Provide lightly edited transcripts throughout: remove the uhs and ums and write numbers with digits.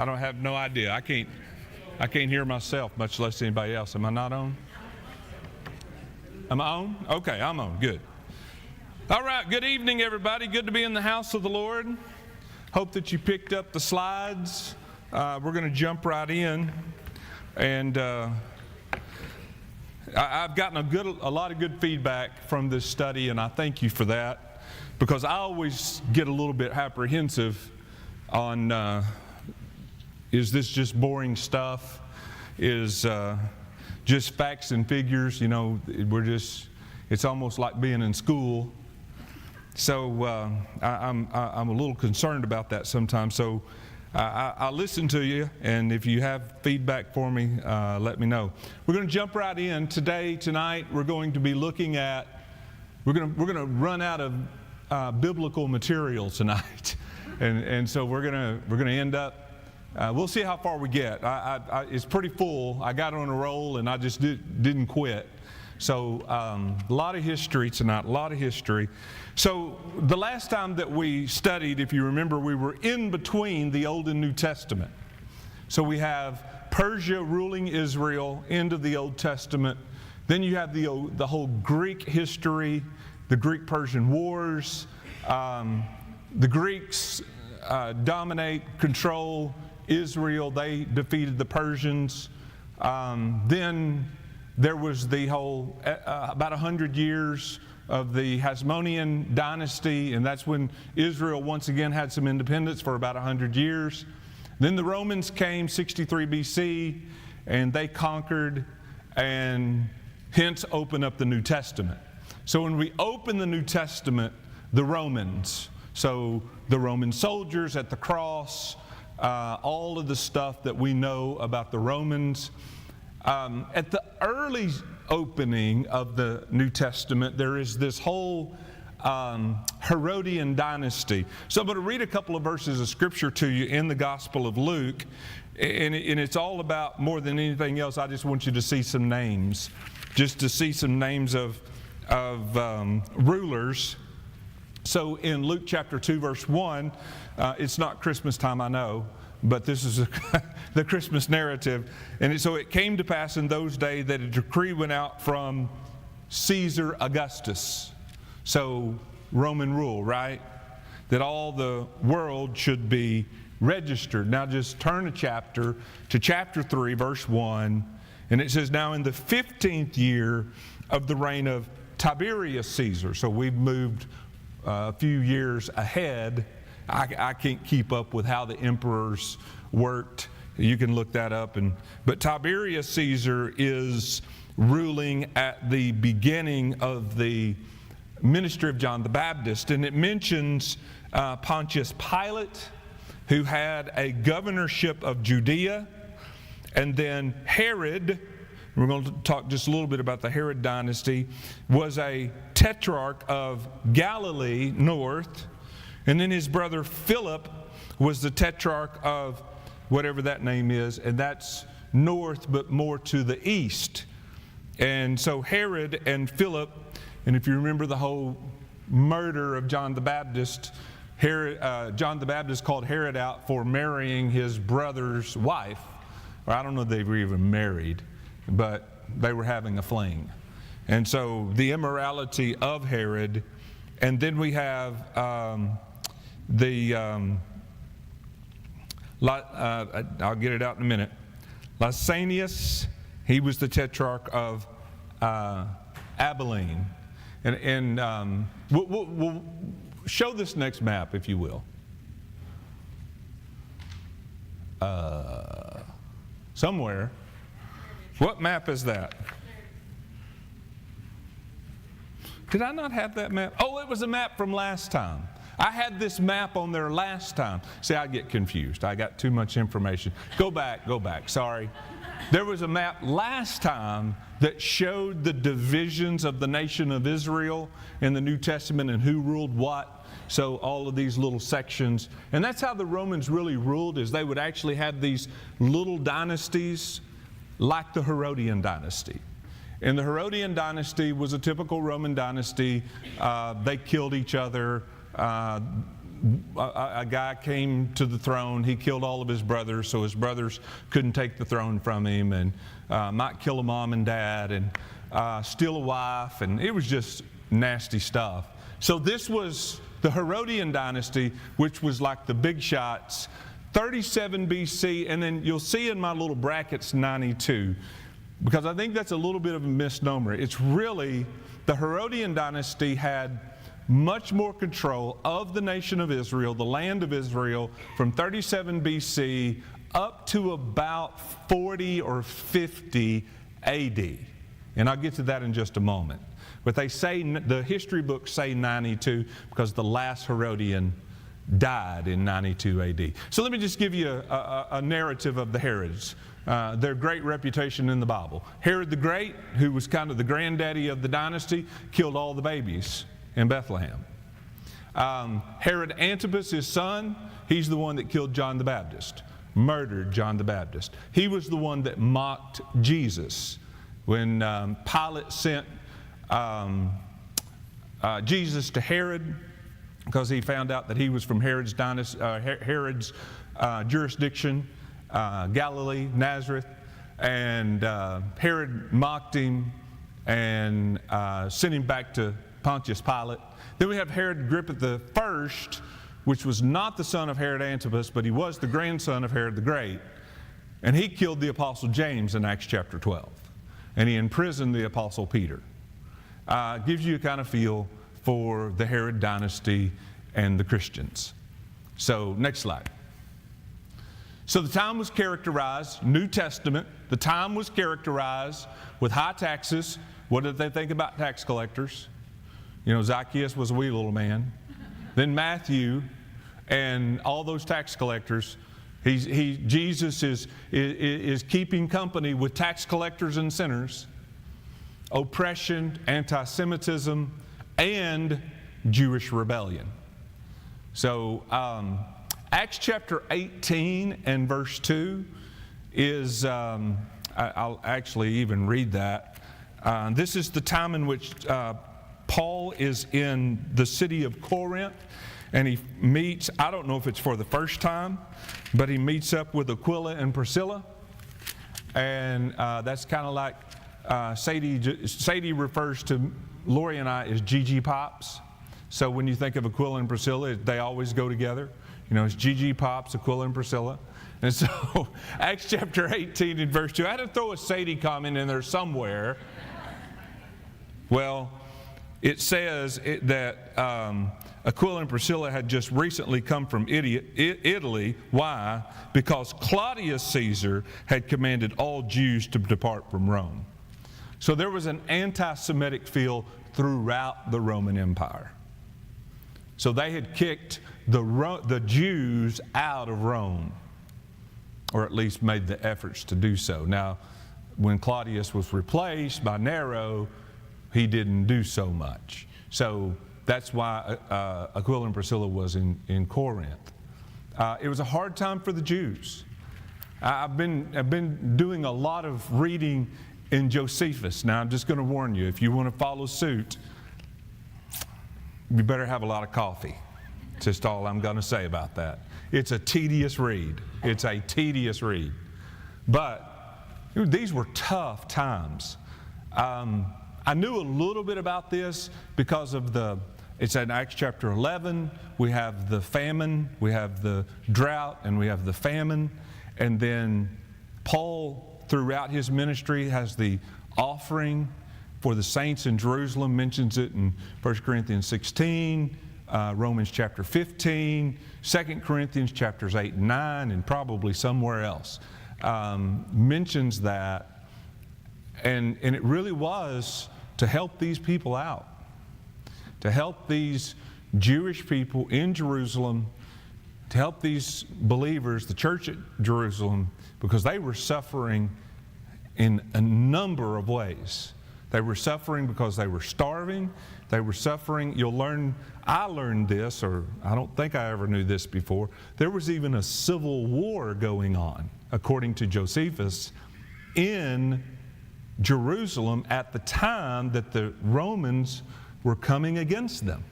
I don't have no idea. I can't hear myself, much less anybody else. Am I not on? Am I on? Okay, I'm on. Good. All right, good evening, everybody. Good to be in the house of the Lord. Hope that you picked up the slides. We're going to jump right in. And I've gotten a lot of good feedback from this study, and I thank you for that, because I always get a little bit apprehensive on is this just boring stuff? Is just facts and figures? You know, it's almost like being in school. So I'm a little concerned about that sometimes. So I'll listen to you, and if you have feedback for me, let me know. We're going to jump right in. Tonight, we're going to be looking at, we're going to run out of biblical material tonight. And so we're going to end up, we'll see how far we get. It's pretty full. I got on a roll, and I just didn't quit. So a lot of history tonight, a lot of history. So the last time that we studied, if you remember, we were in between the Old and New Testament. So we have Persia ruling Israel into the Old Testament. Then you have the whole Greek history, the Greek-Persian wars. The Greeks dominate, control Israel. They defeated the Persians. Then there was the whole, about 100 years of the Hasmonean dynasty, and that's when Israel once again had some independence for about 100 years. Then the Romans came, 63 BC, and they conquered, and hence opened up the New Testament. So when we open the New Testament, the Romans, so the Roman soldiers at the cross, all of the stuff that we know about the Romans. At the early opening of the New Testament, there is this whole Herodian dynasty. So I'm going to read a couple of verses of Scripture to you in the Gospel of Luke, and it's all about, more than anything else, I just want you to see some names, just to see some names of rulers. So in Luke chapter 2, verse 1, it's not Christmas time, I know, but this is the Christmas narrative. And so it came to pass in those days that a decree went out from Caesar Augustus. So Roman rule, right? That all the world should be registered. Now just turn a chapter to chapter 3, verse 1. And it says, now in the 15th year of the reign of Tiberius Caesar. So we've moved a few years ahead. I can't keep up with how the emperors worked. You can look that up. But Tiberius Caesar is ruling at the beginning of the ministry of John the Baptist. And it mentions Pontius Pilate, who had a governorship of Judea. And then Herod, we're going to talk just a little bit about the Herod dynasty, was a tetrarch of Galilee north. And then his brother Philip was the tetrarch of whatever that name is, and that's north but more to the east. And so Herod and Philip, and if you remember the whole murder of John the Baptist, John the Baptist called Herod out for marrying his brother's wife. Or I don't know if they were even married, but they were having a fling. And so the immorality of Herod. And then we have I'll get it out in a minute. Lysanias, he was the tetrarch of Abilene. And we'll show this next map, if you will. Somewhere. What map is that? Did I not have that map? Oh, it was a map from last time. I had this map on there last time. See, I get confused. I got too much information. Go back. Sorry. There was a map last time that showed the divisions of the nation of Israel in the New Testament and who ruled what. So all of these little sections. And that's how the Romans really ruled, is they would actually have these little dynasties like the Herodian dynasty. And the Herodian dynasty was a typical Roman dynasty. They killed each other. a guy came to the throne. He killed all of his brothers, so his brothers couldn't take the throne from him, and might kill a mom and dad, and steal a wife, and it was just nasty stuff. So this was the Herodian dynasty, which was like the big shots, 37 BC, and then you'll see in my little brackets 92, because I think that's a little bit of a misnomer. It's really, the Herodian dynasty had much more control of the nation of Israel, the land of Israel, from 37 BC up to about 40 or 50 AD. And I'll get to that in just a moment. But they say, the history books say 92 because the last Herodian died in 92 AD. So let me just give you a narrative of the Herods. Their great reputation in the Bible. Herod the Great, who was kind of the granddaddy of the dynasty, killed all the babies in Bethlehem. Herod Antipas, his son, he's the one that killed John the Baptist, murdered John the Baptist. He was the one that mocked Jesus. When Pilate sent Jesus to Herod, because he found out that he was from Herod's jurisdiction, Galilee, Nazareth, and Herod mocked him and sent him back to Pontius Pilate. Then we have Herod Agrippa I, which was not the son of Herod Antipas, but he was the grandson of Herod the Great. And he killed the Apostle James in Acts chapter 12. And he imprisoned the Apostle Peter. Gives you a kind of feel for the Herod dynasty and the Christians. So, next slide. So the time was characterized, New Testament, the time was characterized with high taxes. What did they think about tax collectors? You know, Zacchaeus was a wee little man. Then Matthew and all those tax collectors. Jesus is keeping company with tax collectors and sinners, oppression, anti-Semitism, and Jewish rebellion. So Acts chapter 18 and verse 2 is, I'll actually even read that. This is the time in which Paul is in the city of Corinth, and he meets, I don't know if it's for the first time, but he meets up with Aquila and Priscilla. And that's kind of like Sadie refers to Lori and I as Gigi Pops. So when you think of Aquila and Priscilla, they always go together. You know, it's Gigi Pops, Aquila and Priscilla. And so Acts chapter 18 and verse 2, I had to throw a Sadie comment in there somewhere. Well, it says that Aquila and Priscilla had just recently come from Italy. Why? Because Claudius Caesar had commanded all Jews to depart from Rome. So there was an anti-Semitic feel throughout the Roman Empire. So they had kicked the Jews out of Rome, or at least made the efforts to do so. Now, when Claudius was replaced by Nero, he didn't do so much. So that's why Aquila and Priscilla was in Corinth. It was a hard time for the Jews. I've been doing a lot of reading in Josephus. Now I'm just going to warn you, if you want to follow suit, you better have a lot of coffee. Just all I'm going to say about that. It's a tedious read. It's a tedious read. But these were tough times. I knew a little bit about this because of it's in Acts chapter 11. We have the famine, we have the drought, and we have the famine. And then Paul, throughout his ministry, has the offering for the saints in Jerusalem, mentions it in 1 Corinthians 16, Romans chapter 15, 2 Corinthians chapters 8 and 9, and probably somewhere else, mentions that. And it really was to help these people out, to help these Jewish people in Jerusalem, to help these believers, the church at Jerusalem, because they were suffering in a number of ways. They were suffering because they were starving. They were suffering, I learned this, or I don't think I ever knew this before. There was even a civil war going on, according to Josephus, in Jerusalem at the time that the Romans were coming against them.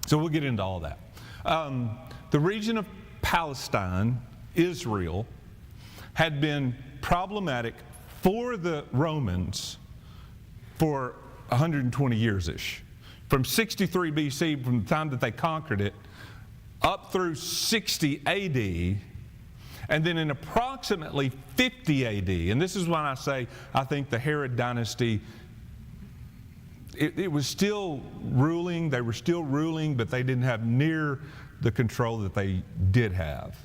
So we'll get into all that. The region of Palestine, Israel, had been problematic for the Romans for 120 years-ish. From 63 BC, from the time that they conquered it, up through 60 AD, and then in approximately 50 AD, and this is when I say I think the Herod dynasty, it was still ruling, they were still ruling, but they didn't have near the control that they did have.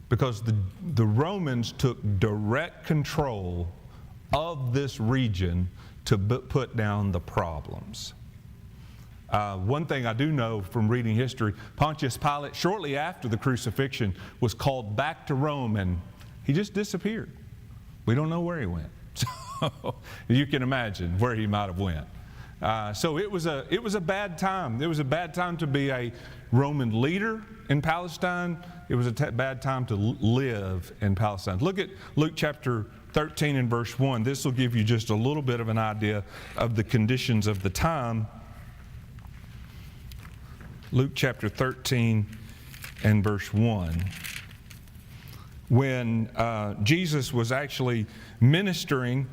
Because the Romans took direct control of this region to put down the problems. One thing I do know from reading history, Pontius Pilate, shortly after the crucifixion, was called back to Rome, and he just disappeared. We don't know where he went. So you can imagine where he might have went. So it was a bad time. It was a bad time to be a Roman leader in Palestine. It was a bad time to live in Palestine. Look at Luke chapter 13 and verse 1. This will give you just a little bit of an idea of the conditions of the time. Luke chapter 13 and verse 1. When Jesus was actually ministering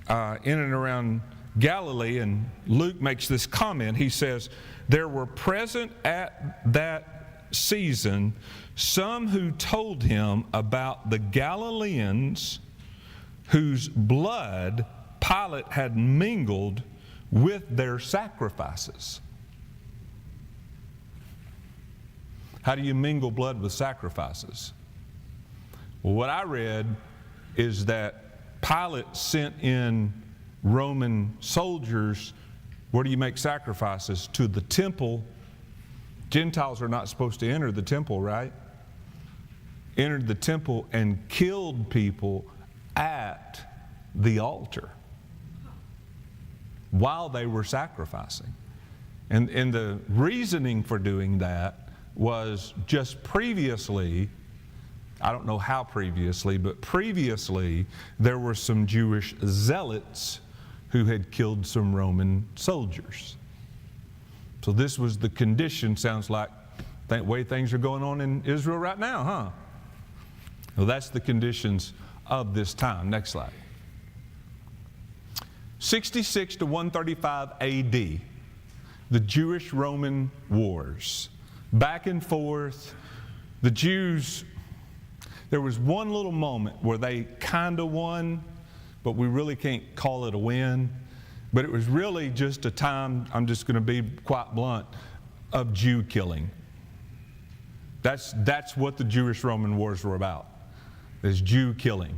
in and around Galilee, and Luke makes this comment. He says, "There were present at that season some who told him about the Galileans whose blood Pilate had mingled with their sacrifices." How do you mingle blood with sacrifices? Well, what I read is that Pilate sent in Roman soldiers. Where do you make sacrifices? To the temple. Gentiles are not supposed to enter the temple, right? Entered the temple and killed people at the altar while they were sacrificing. And the reasoning for doing that was just previously, I don't know how previously, but previously there were some Jewish zealots who had killed some Roman soldiers. So this was the condition, sounds like the way things are going on in Israel right now, huh? Well, that's the conditions of this time. Next slide. 66 to 135 AD, the Jewish-Roman wars. Back and forth. The Jews, there was one little moment where they kind of won, but we really can't call it a win. But it was really just a time, I'm just going to be quite blunt, of Jew killing. That's what the Jewish-Roman wars were about, is Jew killing.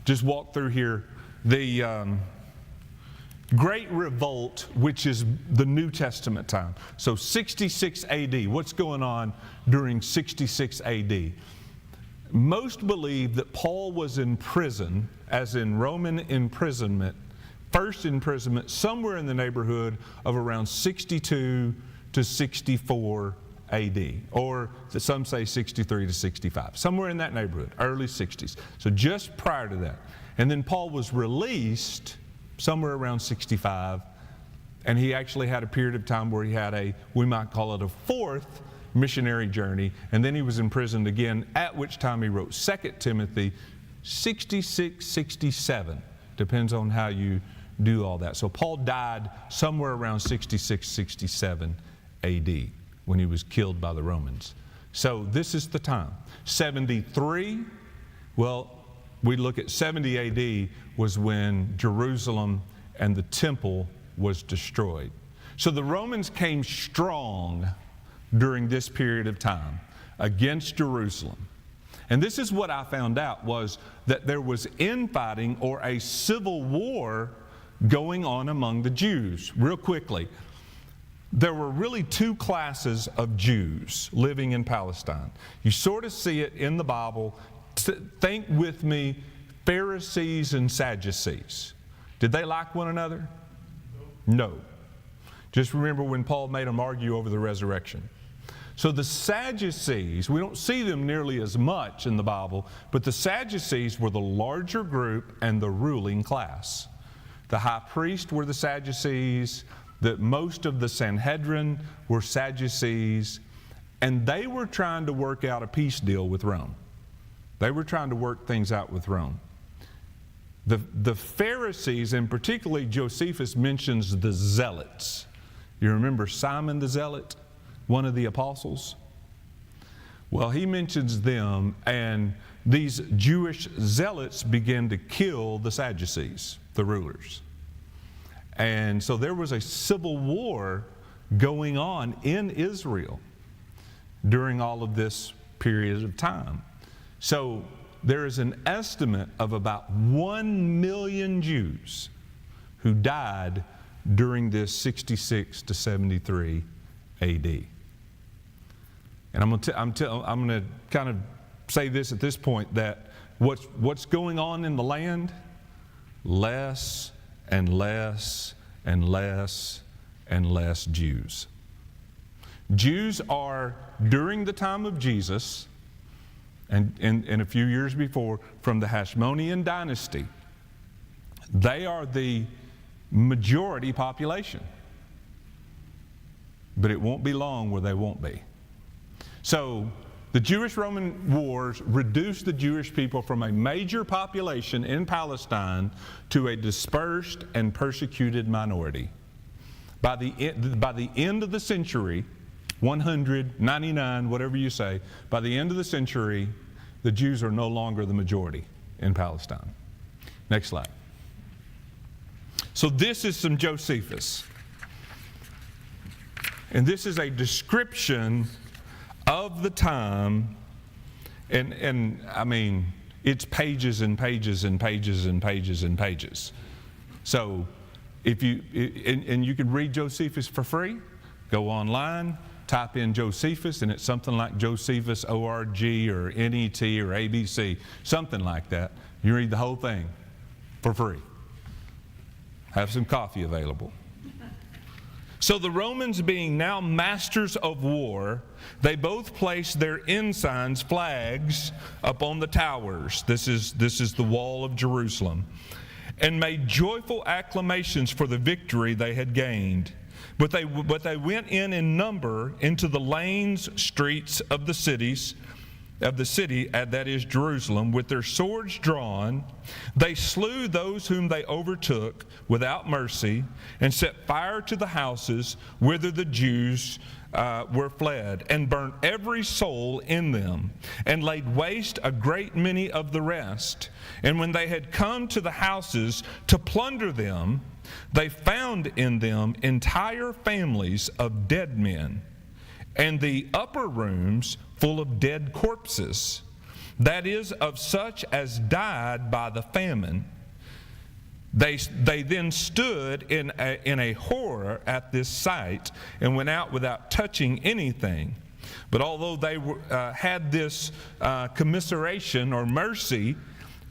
Just walk through here. The Great Revolt, which is the New Testament time. So 66 AD, what's going on during 66 AD? Most believe that Paul was in prison, as in Roman imprisonment, first imprisonment, somewhere in the neighborhood of around 62 to 64 AD, or some say 63 to 65, somewhere in that neighborhood, early 60s. So just prior to that. And then Paul was released somewhere around 65, and he actually had a period of time where he had we might call it a fourth missionary journey, and then he was imprisoned again, at which time he wrote 2 Timothy 66, 67. Depends on how you do all that. So Paul died somewhere around 66, 67 AD when he was killed by the Romans. So this is the time. 73, well, we look at 70 AD was when Jerusalem and the temple was destroyed. So the Romans came strong during this period of time against Jerusalem. And this is what I found out, was that there was infighting or a civil war going on among the Jews. Real quickly, there were really two classes of Jews living in Palestine. You sort of see it in the Bible. Think with me, Pharisees and Sadducees. Did they like one another? No. Just remember when Paul made them argue over the resurrection. So the Sadducees, we don't see them nearly as much in the Bible, but the Sadducees were the larger group and the ruling class. The high priest were the Sadducees, that most of the Sanhedrin were Sadducees, and they were trying to work out a peace deal with Rome. They were trying to work things out with Rome. The Pharisees, and particularly Josephus mentions the Zealots. You remember Simon the Zealot, one of the apostles? Well, he mentions them, and these Jewish zealots began to kill the Sadducees, the rulers. And so there was a civil war going on in Israel during all of this period of time. So there is an estimate of about 1 million Jews who died during this 66 to 73 AD. And I'm going to kind of say this at this point, that what's going on in the land? Less and less and less and less Jews. Jews are, during the time of Jesus, and a few years before, from the Hashmonean dynasty, they are the majority population. But it won't be long where they won't be. So the Jewish-Roman wars reduced the Jewish people from a major population in Palestine to a dispersed and persecuted minority. By the end of the century, 199, whatever you say, by the end of the century, the Jews are no longer the majority in Palestine. Next slide. So this is some Josephus. And this is a description of the time, and I mean, it's pages and pages and pages and pages and pages. So if you, and you can read Josephus for free, go online, type in Josephus, and it's something like Josephus ORG or NET or ABC, something like that. You read the whole thing for free. Have some coffee available. So the Romans, being now masters of war, they both placed their ensigns, flags, upon the towers. This is the wall of Jerusalem, and made joyful acclamations for the victory they had gained. But they went in number into the lanes, streets of the city, that is Jerusalem, with their swords drawn. They slew those whom they overtook without mercy, and set fire to the houses whither the Jews were fled, and burnt every soul in them, and laid waste a great many of the rest. And when they had come to the houses to plunder them, they found in them entire families of dead men, and the upper rooms full of dead corpses, that is, of such as died by the famine. They then stood in a horror at this sight, and went out without touching anything. But although they had this commiseration or mercy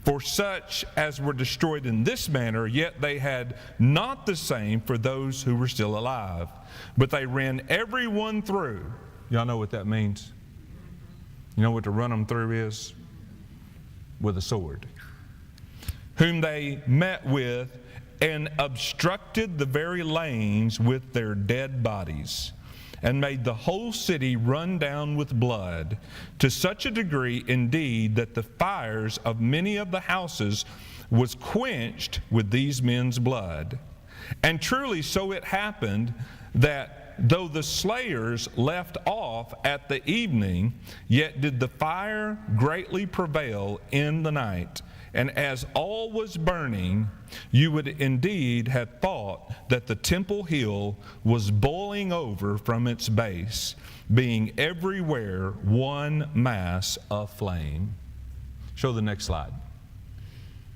for such as were destroyed in this manner, yet they had not the same for those who were still alive. But they ran every one through. Y'all know what that means? You know what to run them through is? With a sword. Whom they met with, and obstructed the very lanes with their dead bodies, and made the whole city run down with blood, to such a degree indeed that the fires of many of the houses was quenched with these men's blood. And truly so it happened, that though the slayers left off at the evening, yet did the fire greatly prevail in the night. And as all was burning, you would indeed have thought that the temple hill was boiling over from its base, being everywhere one mass of flame. Show the next slide.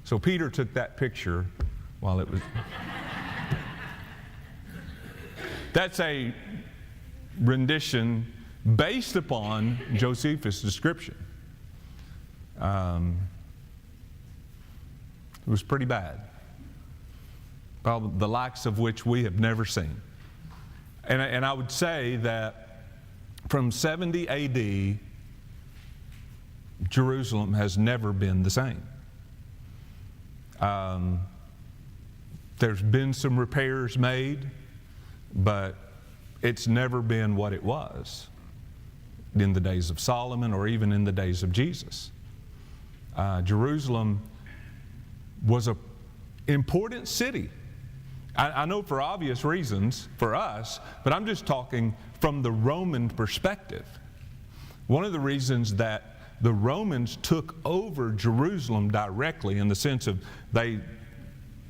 So Peter took that picture while it was... That's a rendition based upon Josephus' description. It was pretty bad, probably the likes of which we have never seen. And I would say that from 70 AD, Jerusalem has never been the same. There's been some repairs made. but it's never been what it was in the days of Solomon or even in the days of Jesus. Jerusalem was an important city. I know for obvious reasons for us, but I'm just talking from the Roman perspective. One of the reasons that the Romans took over Jerusalem directly, in the sense of they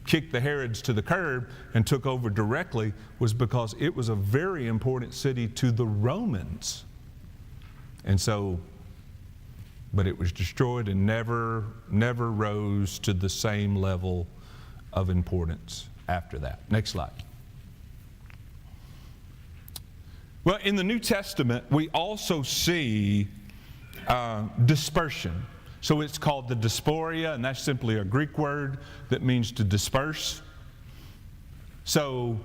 kicked the Herods to the curb and took over directly, was because it was a very important city to the Romans. And so, but it was destroyed and never rose to the same level of importance after that. Next slide. Well, in the New Testament, we also see dispersion. So it's called the diaspora, and that's simply a Greek word that means to disperse. So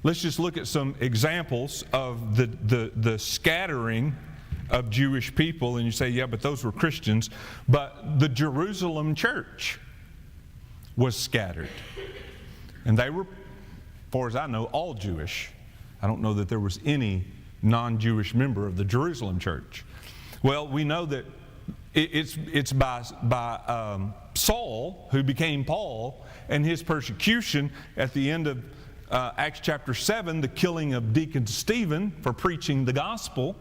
let's just look at some examples of the scattering of Jewish people. And you say, yeah, but those were Christians. But the Jerusalem church was scattered. And they were, as far as I know, all Jewish. I don't know that there was any non-Jewish member of the Jerusalem church. Well, we know that it's by Saul, who became Paul, and his persecution at the end of Acts chapter 7, the killing of Deacon Stephen for preaching the gospel.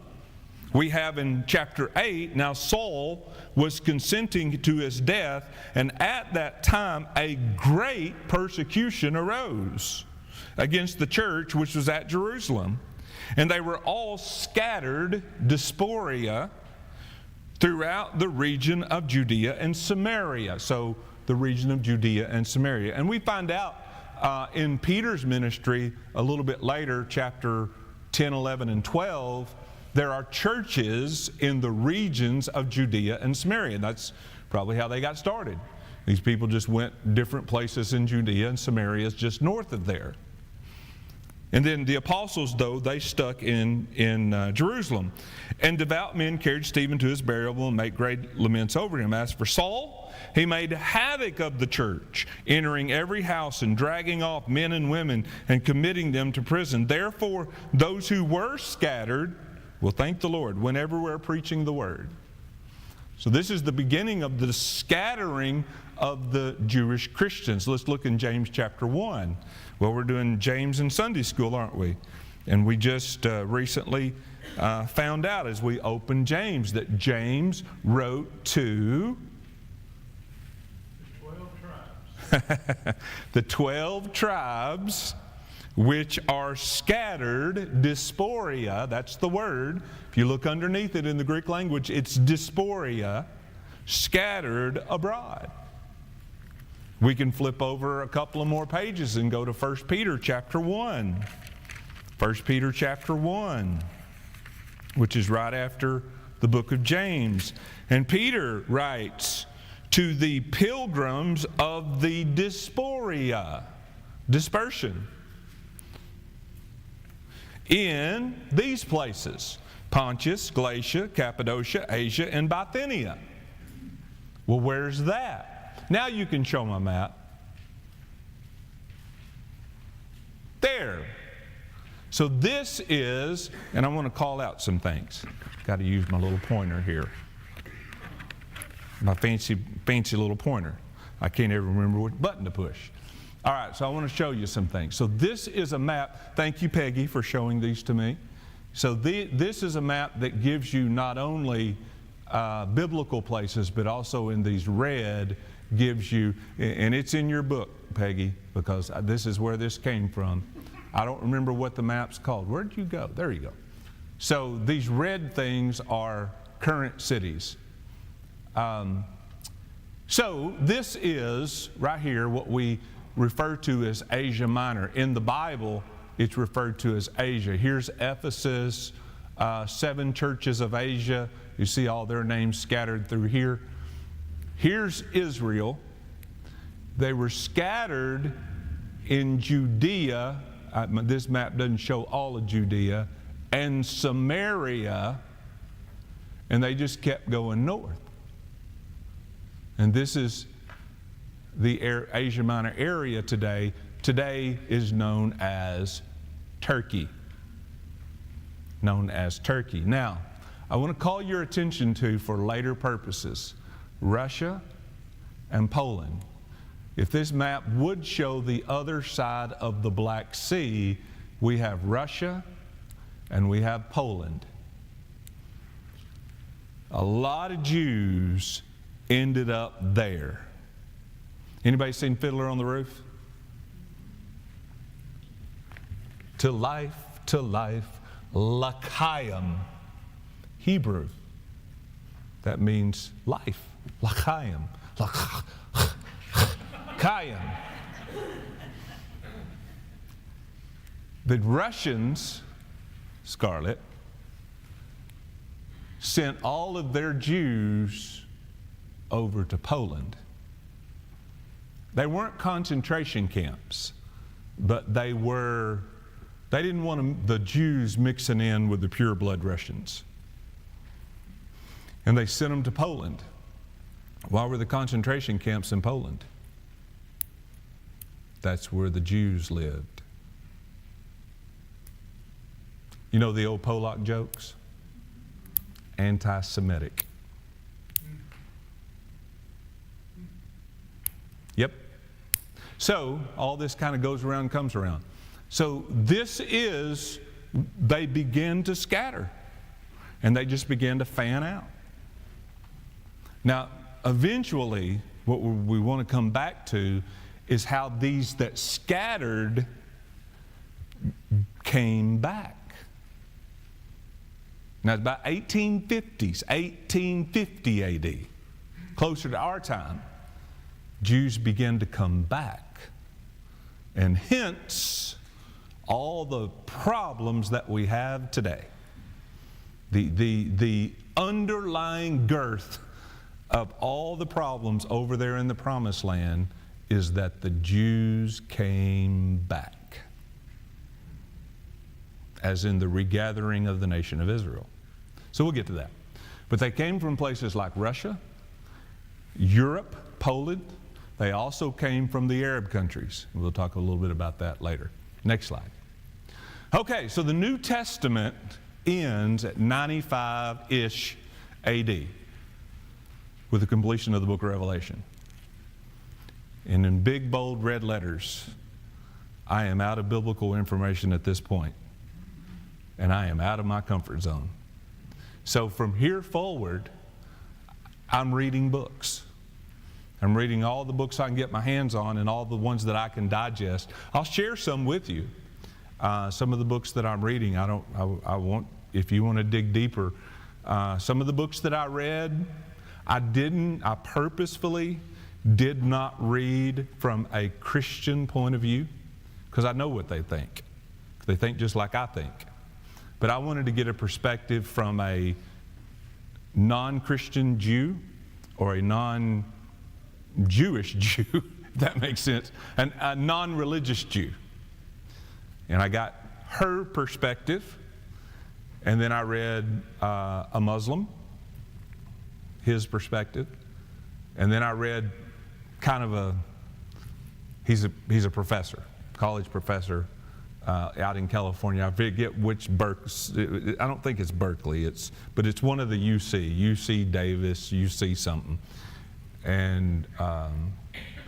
We have in chapter 8, now Saul was consenting to his death, and at that time a great persecution arose against the church which was at Jerusalem. And they were all scattered, diaspora, throughout the region of Judea and Samaria. So the region of Judea and Samaria. And we find out in Peter's ministry a little bit later, chapter 10, 11, and 12, there are churches in the regions of Judea and Samaria. And that's probably how they got started. These people just went different places in Judea, and Samaria is just north of there. And then the apostles, though, they stuck in Jerusalem. And devout men carried Stephen to his burial and made great laments over him. As for Saul, he made havoc of the church, entering every house and dragging off men and women and committing them to prison. Therefore, those who were scattered will thank the Lord whenever we're preaching the word. So this is the beginning of the scattering of the Jewish Christians. Let's look in James chapter 1. Well, we're doing James in Sunday school, aren't we? And we just recently found out as we opened James that James wrote to the 12 tribes which are scattered, diaspora, that's the word. If you look underneath it in the Greek language, it's diaspora, scattered abroad. We can flip over a couple of more pages and go to 1 Peter chapter 1. 1 Peter chapter 1, which is right after the book of James. And Peter writes to the pilgrims of the diaspora, dispersion, in these places: Pontus, Galatia, Cappadocia, Asia, and Bithynia. Well, where's that? Now you can show my map. There. So this is, and I want to call out some things. Got to use my little pointer here. My fancy little pointer. I can't ever remember what button to push. All right, so I want to show you some things. So this is a map. Thank you, Peggy, for showing these to me. So this is a map that gives you not only biblical places, but also in these red gives you, and it's in your book, Peggy, because this is where this came from. I don't remember what the map's called. Where did you go? There you go. So these red things are current cities. So this is, right here, what we refer to as Asia Minor. In the Bible, it's referred to as Asia. Here's Ephesus, 7 churches of Asia. You see all their names scattered through here. Here's Israel. They were scattered in Judea. This map doesn't show all of Judea. And Samaria. And they just kept going north. And this is the Asia Minor area today. Today is known as Turkey. Known as Turkey. Now, I want to call your attention to, for later purposes, Russia and Poland. If this map would show the other side of the Black Sea, we have Russia and we have Poland. A lot of Jews ended up there. Anybody seen Fiddler on the Roof? To life, L'chaim. Hebrew. That means life. L'chaim. L'chaim. The Russians, Scarlet, sent all of their Jews over to Poland. They weren't concentration camps, but they didn't want the Jews mixing in with the pure blood Russians. And they sent them to Poland. Why were the concentration camps in Poland? That's where the Jews lived. You know the old Polak jokes? Anti-Semitic. Yep. So all this kind of goes around, comes around. So they began to scatter. And they just began to fan out. Now, eventually, what we want to come back to is how these that scattered came back. Now, it's about 1850 AD, closer to our time, Jews began to come back. And hence, all the problems that we have today. The underlying girth of all the problems over there in the Promised Land is that the Jews came back, as in the regathering of the nation of Israel. So we'll get to that. But they came from places like Russia, Europe, Poland. They also came from the Arab countries. We'll talk a little bit about that later. Next slide. Okay, so the New Testament ends at 95-ish AD with the completion of the book of Revelation. And in big, bold red letters, I am out of biblical information at this point. And I am out of my comfort zone. So from here forward, I'm reading books. I'm reading all the books I can get my hands on and all the ones that I can digest. I'll share some with you. Some of the books that I'm reading, I want, if you want to dig deeper, some of the books that I read, I purposefully did not read from a Christian point of view, because I know what they think. They think just like I think. But I wanted to get a perspective from a non-Christian Jew or a non-Jewish Jew, if that makes sense, and a non-religious Jew. And I got her perspective, and then I read a Muslim, his perspective, and then I read kind of he's a professor, college professor out in California. I forget which I don't think it's Berkeley, but it's one of the UC Davis, UC something. And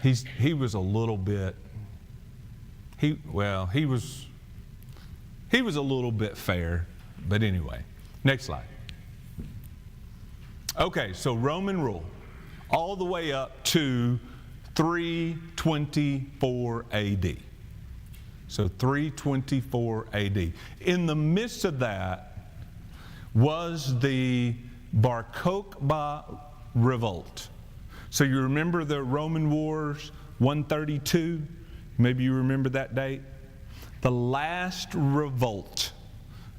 he was a little bit, he was a little bit fair, but anyway. Next slide. Okay, so Roman rule, all the way up to 324 AD. So 324 AD. In the midst of that was the Bar Kokhba revolt. So you remember the Roman Wars, 132? Maybe you remember that date. The last revolt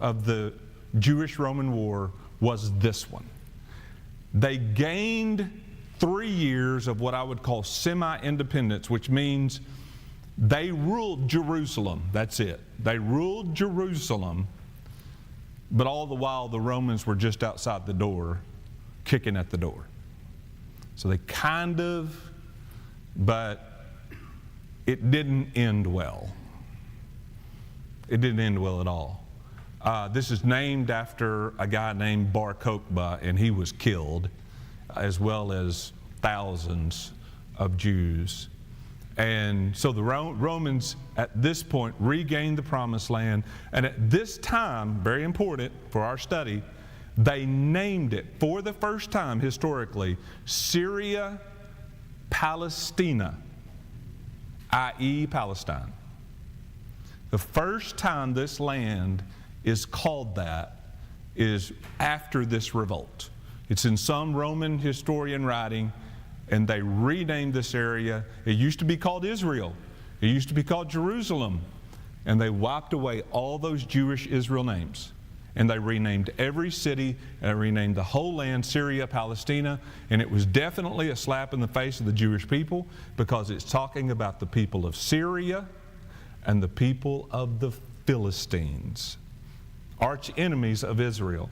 of the Jewish Roman War was this one. They gained 3 years of what I would call semi-independence, which means they ruled Jerusalem. That's it. They ruled Jerusalem, but all the while the Romans were just outside the door, kicking at the door. So they but it didn't end well. it didn't end well at all. This is named after a guy named Bar Kokhba, and he was killed, as well as thousands of Jews. And so the Romans at this point regained the promised land, and at this time, very important for our study, they named it for the first time historically Syria Palestina, i.e. Palestine. The first time this land is called that is after this revolt. It's in some Roman historian writing, and they renamed this area. It used to be called Israel. It used to be called Jerusalem. And they wiped away all those Jewish Israel names. And they renamed every city, and they renamed the whole land Syria, Palestina. And it was definitely a slap in the face of the Jewish people, because it's talking about the people of Syria and the people of the Philistines, arch enemies of Israel.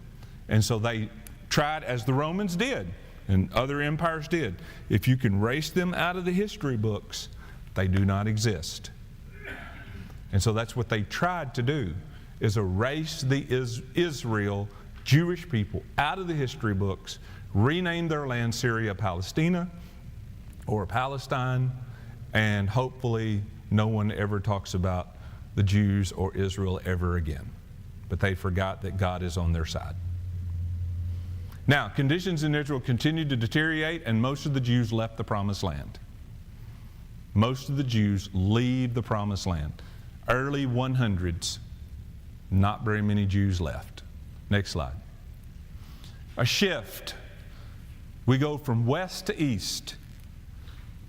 And so they tried, as the Romans did, and other empires did, if you can erase them out of the history books, they do not exist. And so that's what they tried to do, is erase the Israel, Jewish people, out of the history books, rename their land Syria, Palestina, or Palestine, and hopefully no one ever talks about the Jews or Israel ever again. But they forgot that God is on their side. Now, conditions in Israel continued to deteriorate, and most of the Jews left the promised land. Most of the Jews leave the promised land. Early 100s, not very many Jews left. Next slide. A shift. We go from west to east.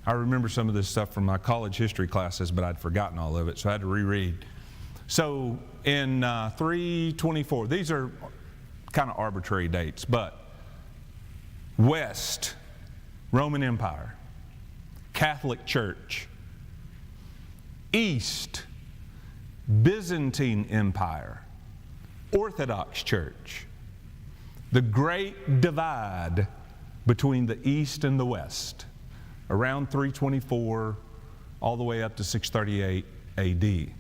I remember some of this stuff from my college history classes, but I'd forgotten all of it, so I had to reread. So in 324, these are kind of arbitrary dates, but west, Roman Empire, Catholic Church. East, Byzantine Empire, Orthodox Church. The great divide between the East and the West, around 324 all the way up to 638 AD.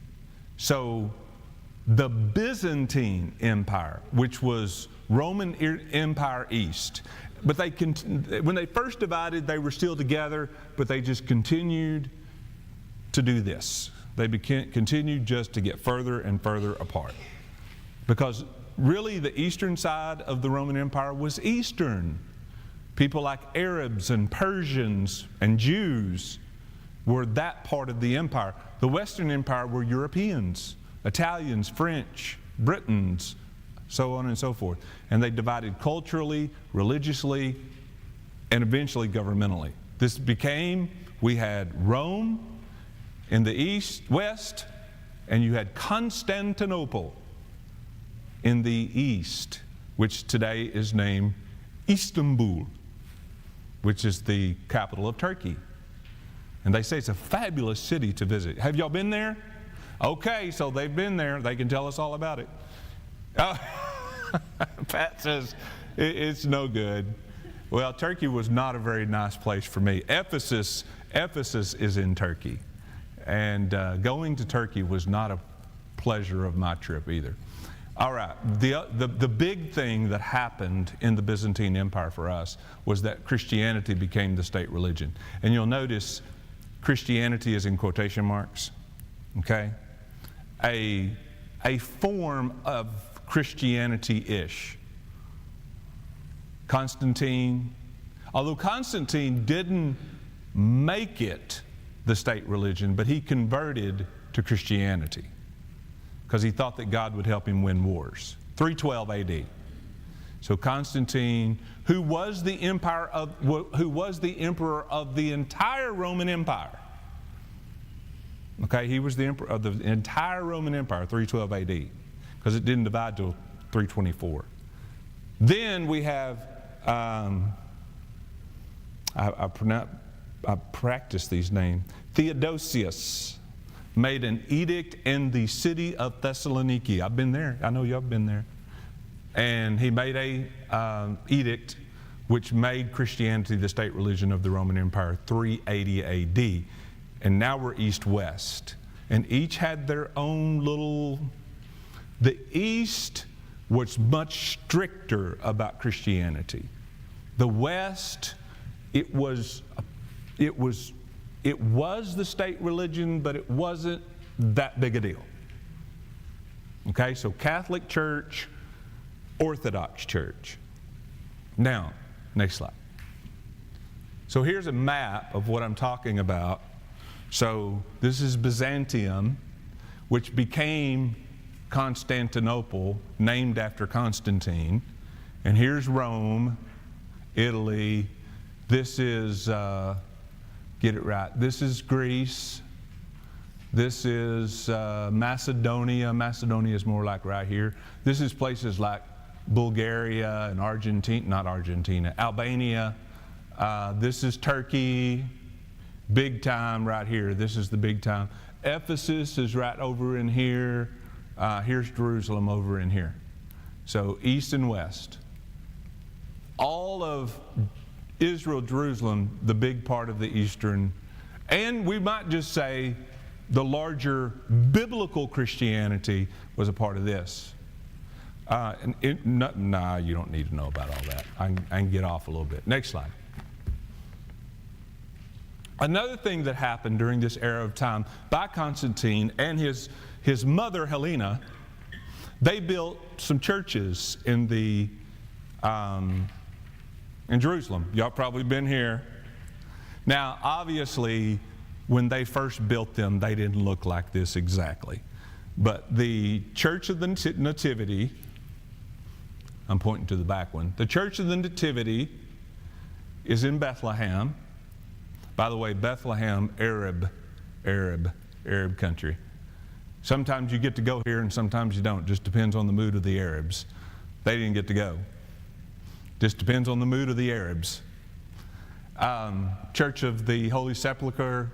So the Byzantine Empire, which was Roman Empire East, but when they first divided, they were still together, but they just continued to do this. They continued just to get further and further apart. Because really the eastern side of the Roman Empire was Eastern. People like Arabs and Persians and Jews were that part of the empire. The Western Empire were Europeans, Italians, French, Britons, so on and so forth. And they divided culturally, religiously, and eventually governmentally. We had Rome in the west, and you had Constantinople in the east, which today is named Istanbul, which is the capital of Turkey. And they say it's a fabulous city to visit. Have y'all been there? Okay, so they've been there. They can tell us all about it. Pat says it's no good. Well, Turkey was not a very nice place for me. Ephesus is in Turkey. And going to Turkey was not a pleasure of my trip either. All right, the big thing that happened in the Byzantine Empire for us was that Christianity became the state religion. And you'll notice Christianity is in quotation marks, okay? A form of Christianity-ish. Constantine, although Constantine didn't make it the state religion, but he converted to Christianity because he thought that God would help him win wars. 312 AD. So Constantine, who was the emperor of the entire Roman Empire. Okay, he was the emperor of the entire Roman Empire, 312 AD, because it didn't divide till 324. Then we have, I practice these names. Theodosius made an edict in the city of Thessaloniki. I've been there. I know y'all have been there. And he made a edict which made Christianity the state religion of the Roman Empire, 380 AD. And now we're east-west. And each had their own little The East was much stricter about Christianity. The West, it was the state religion, but it wasn't that big a deal. Okay, so Catholic Church, Orthodox Church. Now, next slide. So here's a map of what I'm talking about. So this is Byzantium, which became Constantinople, named after Constantine. And here's Rome, Italy. This is, get it right, this is Greece. This is Macedonia. Macedonia is more like right here. This is places like Bulgaria and Albania. This is Turkey, big time right here. This is the big time. Ephesus is right over in here. Here's Jerusalem over in here. So east and west. All of Israel, Jerusalem, the big part of the eastern, and we might just say the larger biblical Christianity was a part of this. You don't need to know about all that. I can get off a little bit. Next slide. Another thing that happened during this era of time by Constantine and his mother Helena, they built some churches in Jerusalem. Y'all probably been here. Now, obviously, when they first built them, they didn't look like this exactly. But the Church of the Nativity, I'm pointing to the back one. The Church of the Nativity is in Bethlehem. By the way, Bethlehem, Arab country. Sometimes you get to go here and sometimes you don't. Just depends on the mood of the Arabs. They didn't get to go. Just depends on the mood of the Arabs. Church of the Holy Sepulchre.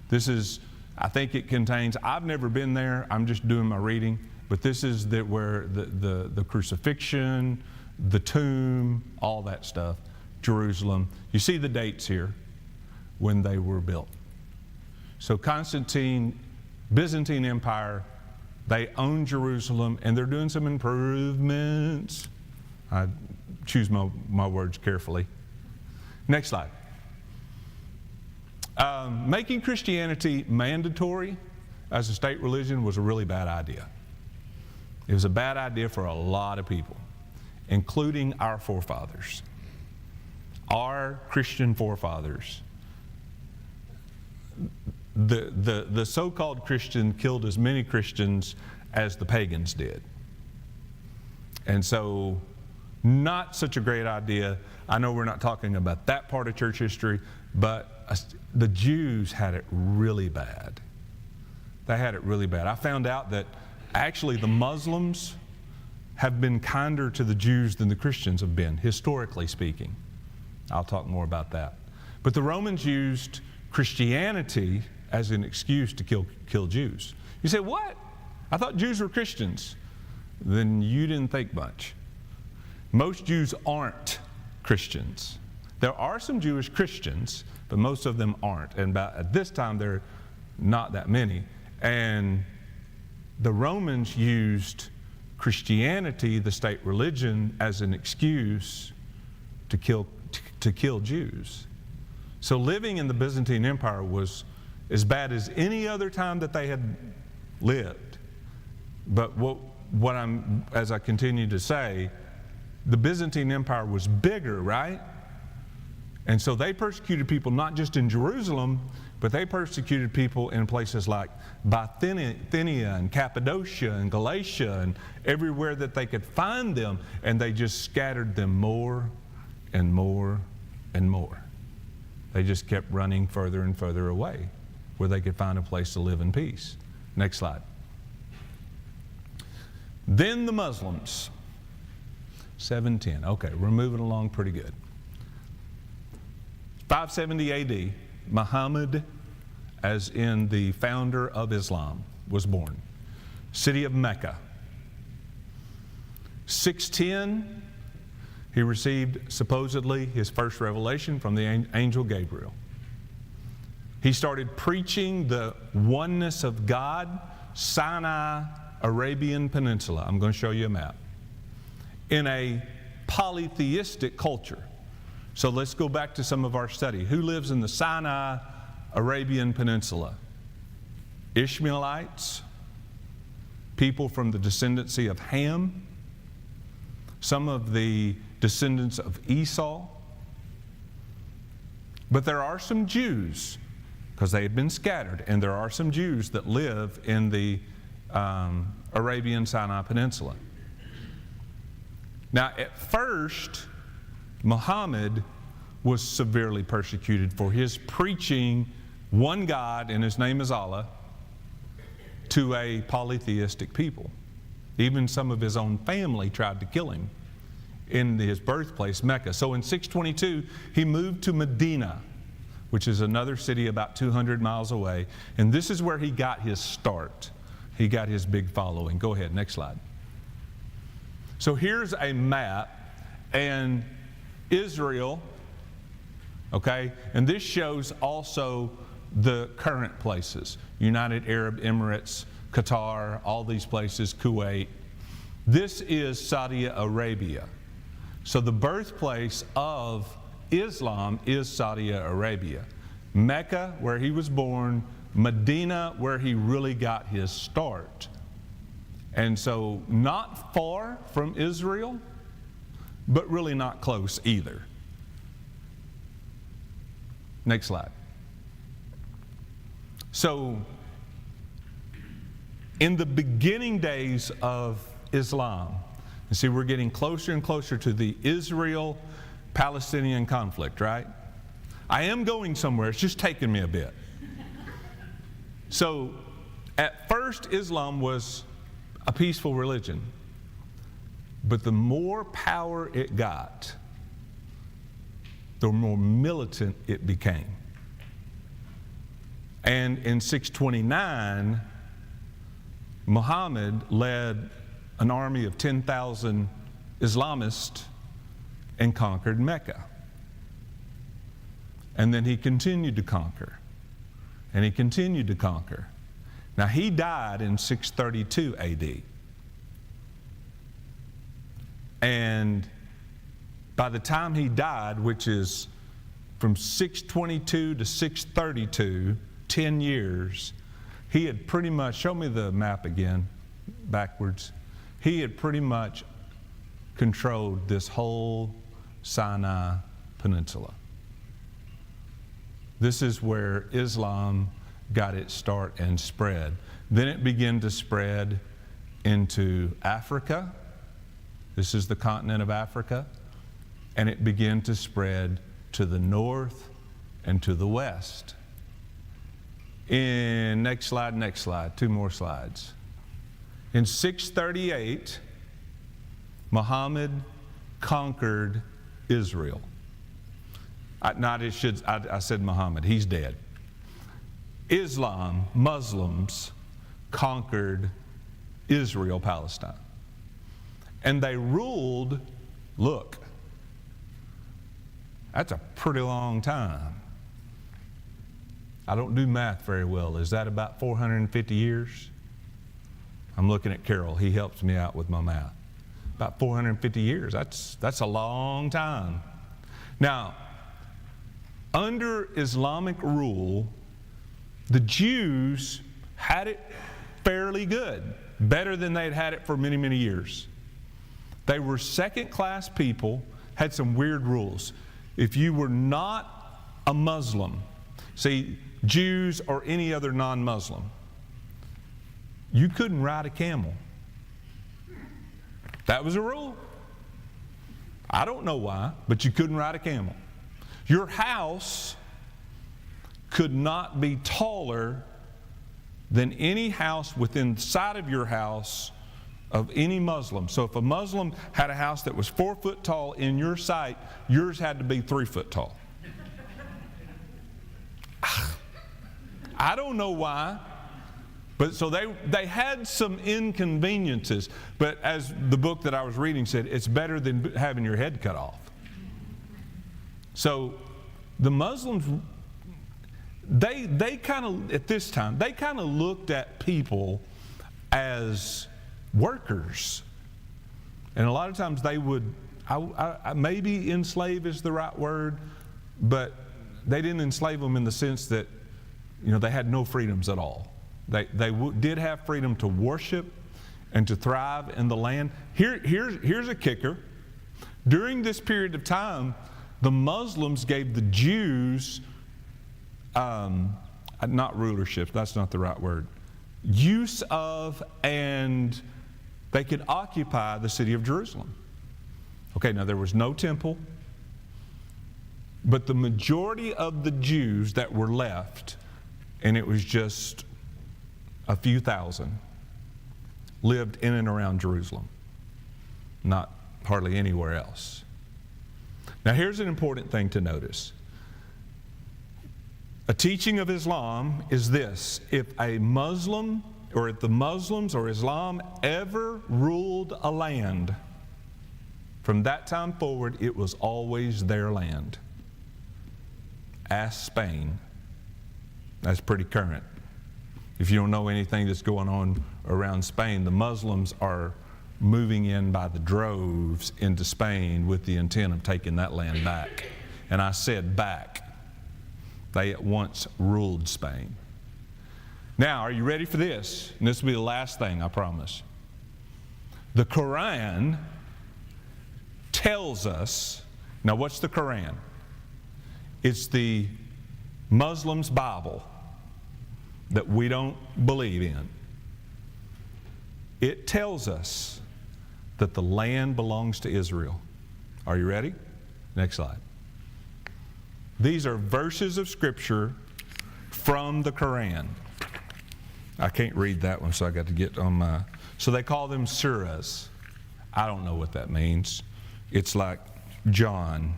This is, I think it contains, I've never been there, I'm just doing my reading, but this is where the crucifixion, the tomb, all that stuff, Jerusalem. You see the dates here when they were built. So Constantine, Byzantine Empire, they own Jerusalem and they're doing some improvements. I choose my words carefully. Next slide. Making Christianity mandatory as a state religion was a really bad idea. It was a bad idea for a lot of people, including our forefathers, our Christian forefathers. The so-called Christian killed as many Christians as the pagans did. And so, not such a great idea. I know we're not talking about that part of church history, but the Jews had it really bad. They had it really bad. I found out that actually the Muslims have been kinder to the Jews than the Christians have been, historically speaking. I'll talk more about that. But the Romans used Christianity as an excuse to kill Jews. You say, what? I thought Jews were Christians. Then you didn't think much. Most Jews aren't Christians. There are some Jewish Christians, but most of them aren't. And at this time, there are not that many. And the Romans used Christianity, the state religion, as an excuse to kill Jews. So living in the Byzantine Empire was as bad as any other time that they had lived. But as I continue to say, the Byzantine Empire was bigger, right? And so they persecuted people not just in Jerusalem, but they persecuted people in places like Bithynia and Cappadocia and Galatia and everywhere that they could find them, and they just scattered them more and more and more. They just kept running further and further away where they could find a place to live in peace. Next slide. Then the Muslims. 710. Okay, we're moving along pretty good. 570 AD, Muhammad, as in the founder of Islam, was born. City of Mecca. 610, he received supposedly his first revelation from the angel Gabriel. He started preaching the oneness of God. Sinai Arabian Peninsula. I'm going to show you a map. In a polytheistic culture. So let's go back to some of our study. Who lives in the Sinai Arabian Peninsula? Ishmaelites, people from the descendancy of Ham, some of the descendants of Esau. But there are some Jews, because they had been scattered, and there are some Jews that live in the Arabian Sinai Peninsula. Now, at first, Muhammad was severely persecuted for his preaching one God, and his name is Allah, to a polytheistic people. Even some of his own family tried to kill him in his birthplace, Mecca. So in 622, he moved to Medina, which is another city about 200 miles away. And this is where he got his start. He got his big following. Go ahead, next slide. So here's a map, and Israel, okay, and this shows also the current places. United Arab Emirates, Qatar, all these places, Kuwait. This is Saudi Arabia. So the birthplace of Islam is Saudi Arabia. Mecca, where he was born, Medina, where he really got his start. And so not far from Israel, but really not close either. Next slide. So, in the beginning days of Islam, you see we're getting closer and closer to the Israel-Palestinian conflict, right? I am going somewhere, it's just taking me a bit. So, at first Islam was a peaceful religion, but the more power it got, the more militant it became. And in 629, Muhammad led an army of 10,000 Islamists and conquered Mecca. And then he continued to conquer. And he continued to conquer. Now he died in 632 AD. And by the time he died, which is from 622 to 632, 10 years, he had pretty much, show me the map again, backwards. He had pretty much controlled this whole Sinai Peninsula. This is where Islam got its start and spread. Then it began to spread into Africa. This is the continent of Africa. And it began to spread to the north and to the west. Next slide, 2 more slides. In 638, Muhammad conquered Israel. I said Muhammad, he's dead. Islam, Muslims, conquered Israel, Palestine. And they ruled, look, that's a pretty long time. I don't do math very well. Is that about 450 years? I'm looking at Carol. He helps me out with my math. About 450 years. That's a long time. Now, under Islamic rule, the Jews had it fairly good, better than they'd had it for many, many years. They were second-class people, had some weird rules. If you were not a Muslim, see, Jews or any other non-Muslim, you couldn't ride a camel. That was a rule. I don't know why, but you couldn't ride a camel. Your house could not be taller than any house within sight of your house of any Muslim. So if a Muslim had a house that was 4 foot tall in your sight, yours had to be 3 foot tall. I don't know why, but so they had some inconveniences. But as the book that I was reading said, it's better than having your head cut off. So the Muslims, they kind of, at this time, they kind of looked at people as workers. And a lot of times they would, maybe enslave is the right word, but they didn't enslave them in the sense that, they had no freedoms at all. They did have freedom to worship and to thrive in the land. Here's a kicker. During this period of time, the Muslims gave the Jews, not rulership, that's not the right word, use of, and they could occupy the city of Jerusalem. Okay, now there was no temple, but the majority of the Jews that were left, and it was just a few thousand, lived in and around Jerusalem, not hardly anywhere else. Now here's an important thing to notice. A teaching of Islam is this: if a Muslim, or if the Muslims or Islam ever ruled a land, from that time forward it was always their land. Ask Spain. That's pretty current. If you don't know anything that's going on around Spain, the Muslims are moving in by the droves into Spain with the intent of taking that land back. And I said back. They at once ruled Spain. Now, are you ready for this? And this will be the last thing, I promise. The Quran tells us, now what's the Quran? It's the Muslims' Bible that we don't believe in. It tells us that the land belongs to Israel. Are you ready? Next slide. These are verses of Scripture from the Quran. I can't read that one, so I got to get on my... So they call them surahs. I don't know what that means. It's like John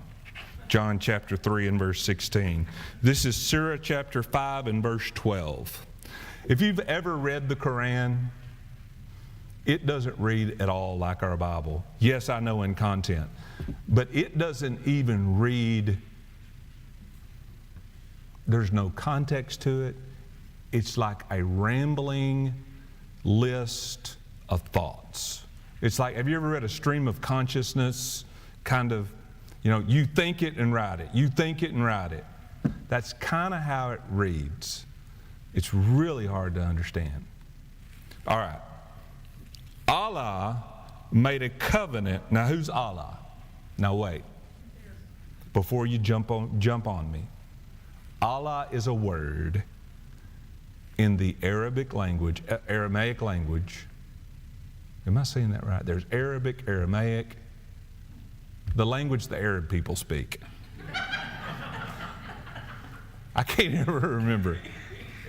chapter 3 and verse 16. This is Surah chapter 5 and verse 12. If you've ever read the Quran, it doesn't read at all like our Bible. Yes, I know in content, but it doesn't even read. There's no context to it. It's like a rambling list of thoughts. It's like, have you ever read a stream of consciousness kind of, you think it and write it. You think it and write it. That's kind of how it reads. It's really hard to understand. All right. Allah made a covenant. Now, who's Allah? Now, wait. Before you jump on me. Allah is a word in the Aramaic language. Am I saying that right? There's Arabic, Aramaic, the language the Arab people speak. I can't ever remember.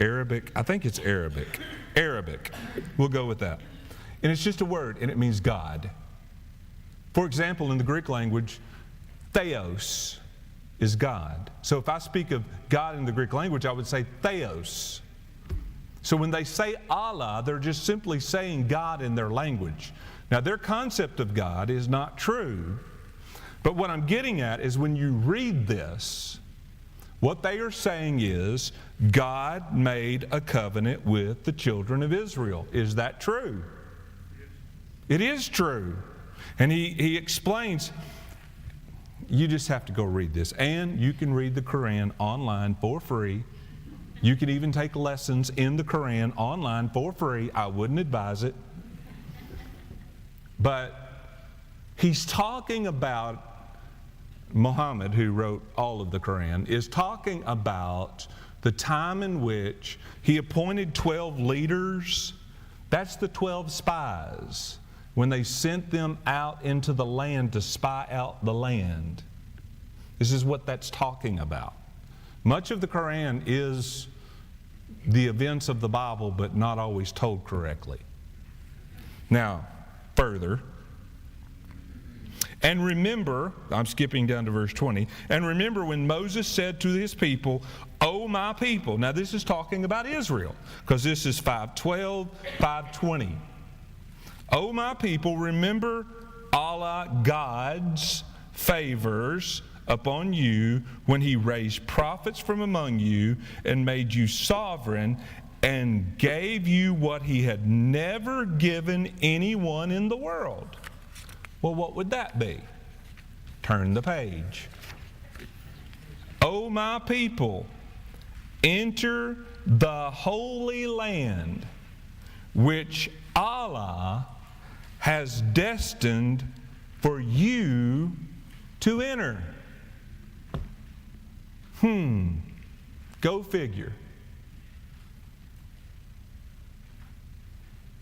Arabic, I think it's Arabic. Arabic, we'll go with that. And it's just a word, and it means God. For example, in the Greek language, theos is God. So if I speak of God in the Greek language, I would say theos. So when they say Allah, they're just simply saying God in their language. Now, their concept of God is not true. But what I'm getting at is when you read this, what they are saying is God made a covenant with the children of Israel. Is that true? It is true. And he explains, you just have to go read this. And you can read the Quran online for free. You can even take lessons in the Quran online for free. I wouldn't advise it. But he's talking about, Muhammad, who wrote all of the Quran, is talking about the time in which he appointed 12 leaders. That's the 12 spies, when they sent them out into the land to spy out the land. This is what that's talking about. Much of the Quran is the events of the Bible, but not always told correctly. Now, further, and remember, I'm skipping down to verse 20, and remember when Moses said to his people, "O my people," now this is talking about Israel, because this is 5:12, 5:20. "O my people, remember Allah, God's favors upon you when He raised prophets from among you and made you sovereign and gave you what he had never given anyone in the world. Well, what would that be? Turn the page. O my people, enter the holy land which Allah has destined for you to enter. Go figure.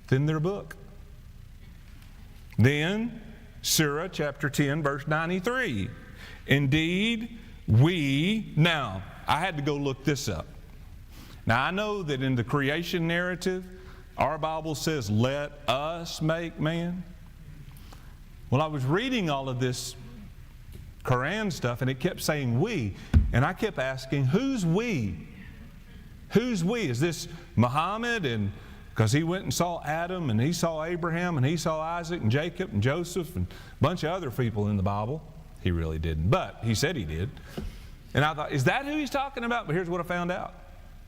It's in their book. Then, Surah chapter 10, verse 93. Indeed, now, I had to go look this up. Now, I know that in the creation narrative, our Bible says, let us make man. Well, I was reading all of this Quran stuff, and it kept saying we. And I kept asking, who's we? Who's we? Is this Muhammad? And because he went and saw Adam, and he saw Abraham, and he saw Isaac, and Jacob, and Joseph, and a bunch of other people in the Bible. He really didn't, but he said he did. And I thought, is that who he's talking about? But here's what I found out.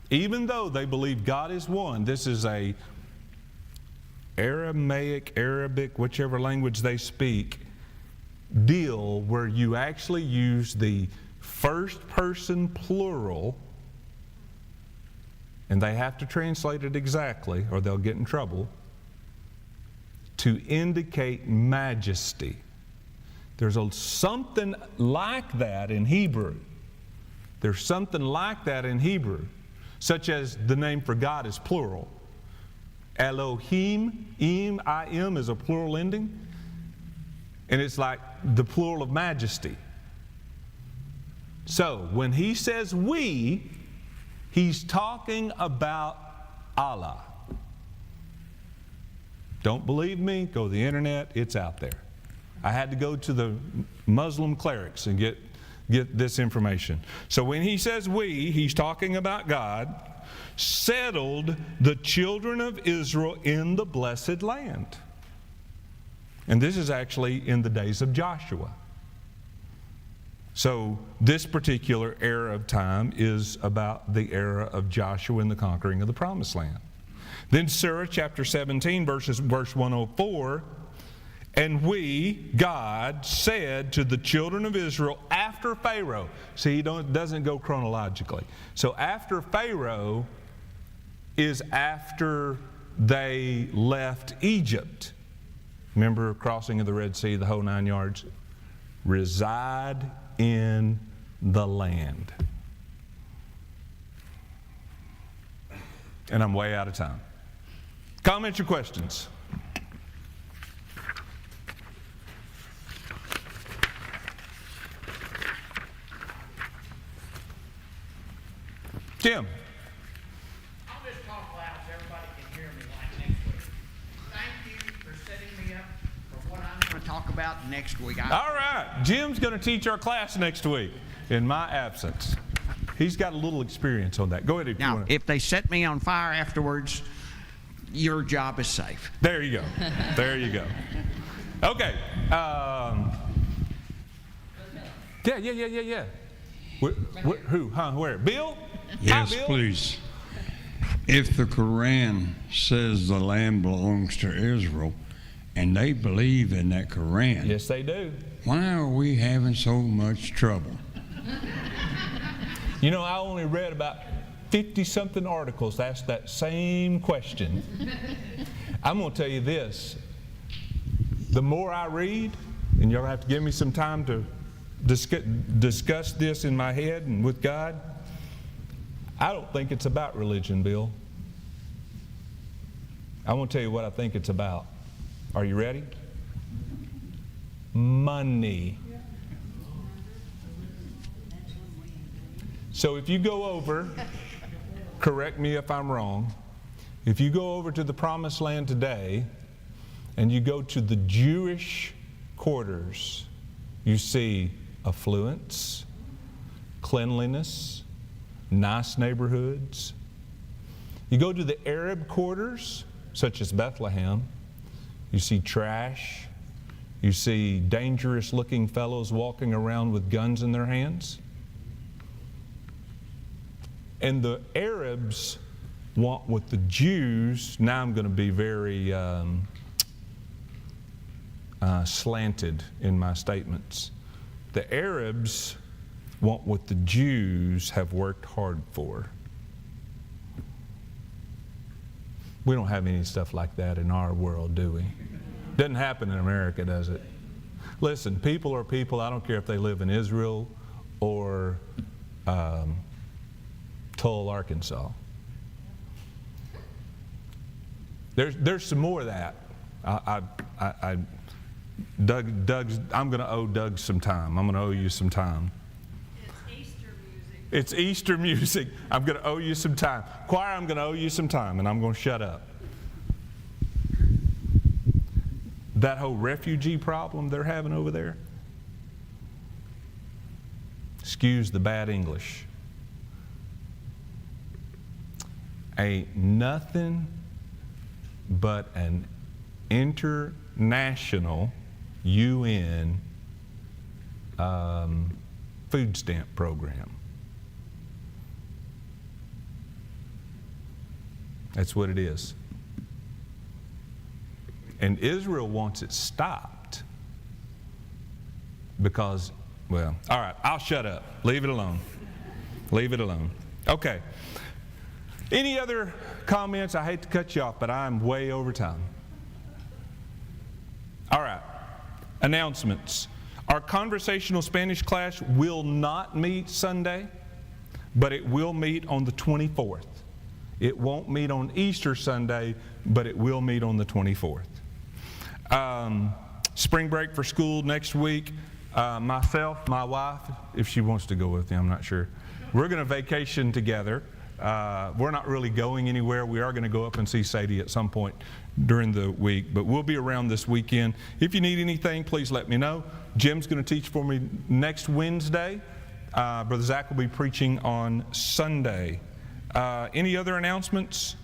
Even though they believe God is one, this is a Aramaic, Arabic, whichever language they speak, deal where you actually use the first person plural, and they have to translate it exactly or they'll get in trouble, to indicate majesty. There's something like that in Hebrew. There's something like that in Hebrew, such as the name for God is plural. Elohim, I-M is a plural ending, and it's like the plural of majesty. So when he says we, he's talking about Allah. Don't believe me? Go to the internet, it's out there. I had to go to the Muslim clerics and get this information. So when he says we, he's talking about God, settled the children of Israel in the blessed land. And this is actually in the days of Joshua. So this particular era of time is about the era of Joshua and the conquering of the promised land. Then Surah chapter 17, verse 104, and we, God, said to the children of Israel after Pharaoh. See, it doesn't go chronologically. So after Pharaoh is after they left Egypt. Remember, crossing of the Red Sea, the whole 9 yards? Reside in the land. And I'm way out of time. Comments or questions? Jim. I'll just talk loud so everybody can hear me like next week. Thank you for setting me up for what I'm going to talk about next week. All right. Jim's going to teach our class next week in my absence. He's got a little experience on that. Go ahead. Now, if they set me on fire afterwards, your job is safe. There you go. There you go. Okay. Yeah. Who? Huh? Where? Bill? Yes, Hi, Bill? please. If the Quran says the land belongs to Israel, and they believe in that Quran, Yes, they do. why are we having so much trouble? You know, I only read about 50-something articles that asked that same question. I'm going to tell you this. The more I read, and you'll have to give me some time to discuss this in my head and with God, I don't think it's about religion, Bill. I want to tell you what I think it's about. Are you ready? Money. So if you go over, correct me if I'm wrong, if you go over to the Promised Land today and you go to the Jewish quarters, you see affluence, cleanliness, nice neighborhoods. You go to the Arab quarters, such as Bethlehem, you see trash, you see dangerous looking fellows walking around with guns in their hands. And the Arabs want what the Jews, now I'm going to be very slanted in my statements. The Arabs want what the Jews have worked hard for. We don't have any stuff like that in our world, do we? Doesn't happen in America, does it? Listen, people are people. I don't care if they live in Israel or Tull, Arkansas. There's some more of that. Doug's, I'm going to owe Doug some time. I'm going to owe you some time. It's Easter music. It's Easter music. I'm going to owe you some time. Choir, I'm going to owe you some time, and I'm going to shut up. That whole refugee problem they're having over there, excuse the bad English, ain't nothing but an international UN food stamp program. That's what it is. And Israel wants it stopped because, well, all right, I'll shut up. Leave it alone. Leave it alone. Okay. Any other comments? I hate to cut you off, but I'm way over time. All right. Announcements. Our conversational Spanish class will not meet Sunday, but it will meet on the 24th. It won't meet on Easter Sunday, but it will meet on the 24th. Spring break for school next week. Myself, my wife, if she wants to go with me, I'm not sure. We're going to vacation together. We're not really going anywhere. We are going to go up and see Sadie at some point during the week, but we'll be around this weekend. If you need anything, please let me know. Jim's going to teach for me next Wednesday. Brother Zach will be preaching on Sunday. Any other announcements?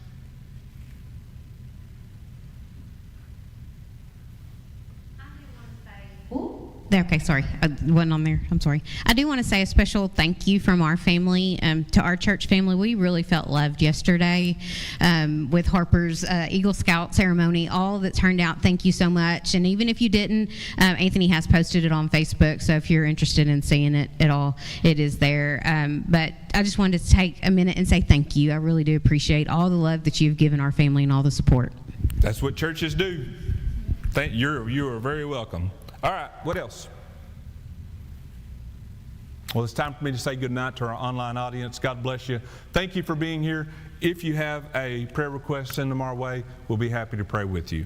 Okay, sorry, I wasn't on there. I'm sorry. I do want to say a special thank you from our family to our church family. We really felt loved yesterday with Harper's Eagle Scout ceremony. All that turned out, thank you so much. And even if you didn't, Anthony has posted it on Facebook, so if you're interested in seeing it at all, it is there. But I just wanted to take a minute and say thank you. I really do appreciate all the love that you've given our family and all the support. That's what churches do. You are very welcome. All right, what else? Well, it's time for me to say good night to our online audience. God bless you. Thank you for being here. If you have a prayer request, send them our way. We'll be happy to pray with you.